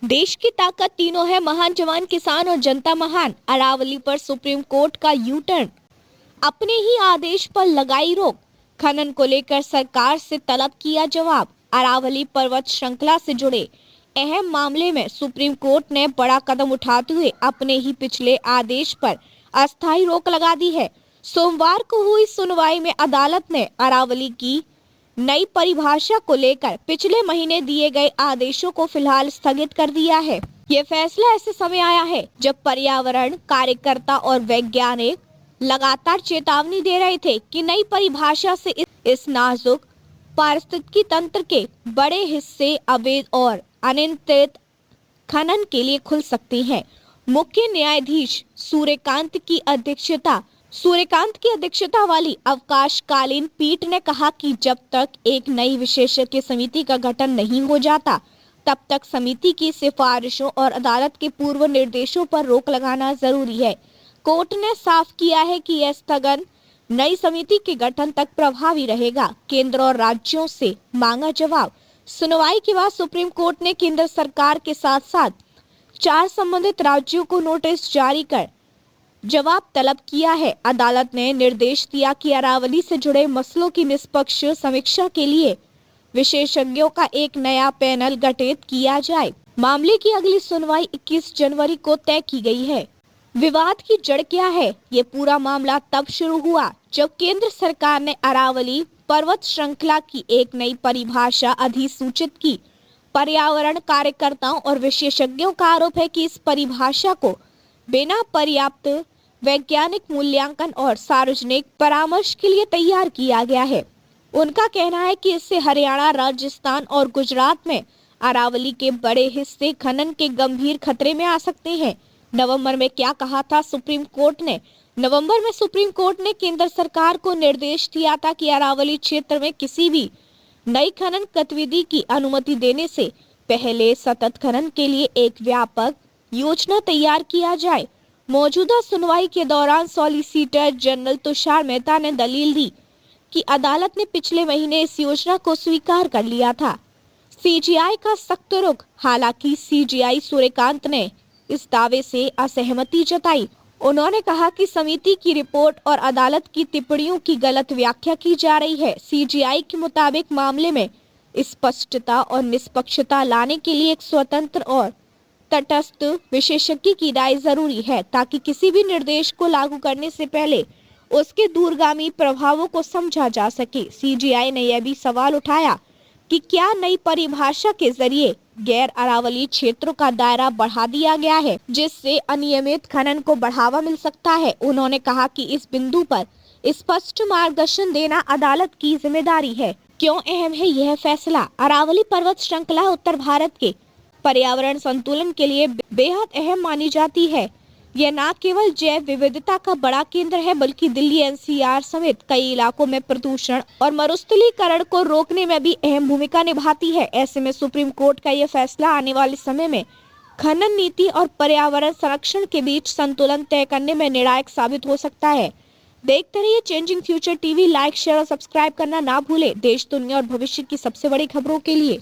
देश की ताकत तीनों है, महान जवान, किसान और जनता महान। अरावली पर सुप्रीम कोर्ट का यू टर्न, अपने ही आदेश पर लगाई रोक। खनन को लेकर सरकार से तलब किया जवाब। अरावली पर्वत श्रृंखला से जुड़े अहम मामले में सुप्रीम कोर्ट ने बड़ा कदम उठाते हुए अपने ही पिछले आदेश पर अस्थायी रोक लगा दी है। सोमवार को हुई सुनवाई में अदालत ने अरावली की नई परिभाषा को लेकर पिछले महीने दिए गए आदेशों को फिलहाल स्थगित कर दिया है। ये फैसला ऐसे समय आया है जब पर्यावरण कार्यकर्ता और वैज्ञानिक लगातार चेतावनी दे रहे थे कि नई परिभाषा से इस नाजुक पारिस्थितिकी तंत्र के बड़े हिस्से अवैध और अनियंत्रित खनन के लिए खुल सकते हैं। मुख्य न्यायाधीश सूर्यकांत की अध्यक्षता वाली अवकाशकालीन पीठ ने कहा कि जब तक एक नई विशेषज्ञ समिति का गठन नहीं हो जाता, तब तक समिति की सिफारिशों और अदालत के पूर्व निर्देशों पर रोक लगाना जरूरी है। कोर्ट ने साफ किया है कि यह स्थगन नई समिति के गठन तक प्रभावी रहेगा। केंद्र और राज्यों से मांगा जवाब। सुनवाई के बाद सुप्रीम कोर्ट ने केंद्र सरकार के साथ साथ 4 संबंधित राज्यों को नोटिस जारी कर जवाब तलब किया है। अदालत ने निर्देश दिया कि अरावली से जुड़े मसलों की निष्पक्ष समीक्षा के लिए विशेषज्ञों का एक नया पैनल गठित किया जाए। मामले की अगली सुनवाई 21 जनवरी को तय की गई है। विवाद की जड़ क्या है? ये पूरा मामला तब शुरू हुआ जब केंद्र सरकार ने अरावली पर्वत श्रृंखला की एक नई परिभाषा अधिसूचित की। पर्यावरण कार्यकर्ताओं और विशेषज्ञों का आरोप है कि इस परिभाषा को बिना पर्याप्त वैज्ञानिक मूल्यांकन और सार्वजनिक परामर्श के लिए तैयार किया गया है। उनका कहना है कि इससे हरियाणा, राजस्थान और गुजरात में अरावली के बड़े हिस्से खनन के गंभीर खतरे में आ सकते हैं। नवंबर में क्या कहा था सुप्रीम कोर्ट ने? नवंबर में सुप्रीम कोर्ट ने केंद्र सरकार को निर्देश दिया था कि अरावली क्षेत्र में किसी भी नई खनन गतिविधि की अनुमति देने से पहले सतत खनन के लिए एक व्यापक योजना तैयार किया जाए। मौजूदा सुनवाई के दौरान सॉलिसिटर जनरल तुषार मेहता ने दलील दी कि अदालत ने पिछले महीने इस योजना को स्वीकार कर लिया था। सीजीआई का सख्त रुख। हालांकि सीजीआई सूर्यकांत ने इस दावे से असहमति जताई। उन्होंने कहा कि समिति की रिपोर्ट और अदालत की टिप्पणियों की गलत व्याख्या की जा रही है। सीजीआई के मुताबिक मामले में स्पष्टता और निष्पक्षता लाने के लिए एक स्वतंत्र और तटस्थ विशेषज्ञ की राय जरूरी है, ताकि किसी भी निर्देश को लागू करने से पहले उसके दूरगामी प्रभावों को समझा जा सके। सीजीआई ने यह भी सवाल उठाया कि क्या नई परिभाषा के जरिए गैर अरावली क्षेत्रों का दायरा बढ़ा दिया गया है, जिससे अनियमित खनन को बढ़ावा मिल सकता है। उन्होंने कहा कि इस बिंदु पर स्पष्ट मार्गदर्शन देना अदालत की जिम्मेदारी है। क्यों अहम है यह फैसला? अरावली पर्वत श्रृंखला उत्तर भारत के पर्यावरण संतुलन के लिए बेहद अहम मानी जाती है। यह न केवल जैव विविधता का बड़ा केंद्र है, बल्कि दिल्ली एनसीआर समेत कई इलाकों में प्रदूषण और मरुस्थलीकरण को रोकने में भी अहम भूमिका निभाती है। ऐसे में सुप्रीम कोर्ट का यह फैसला आने वाले समय में खनन नीति और पर्यावरण संरक्षण के बीच संतुलन तय करने में निर्णायक साबित हो सकता है। देखते रहिए changing future TV. Like, share और सब्सक्राइब करना ना भूले। देश, दुनिया और भविष्य की सबसे बड़ी खबरों के लिए।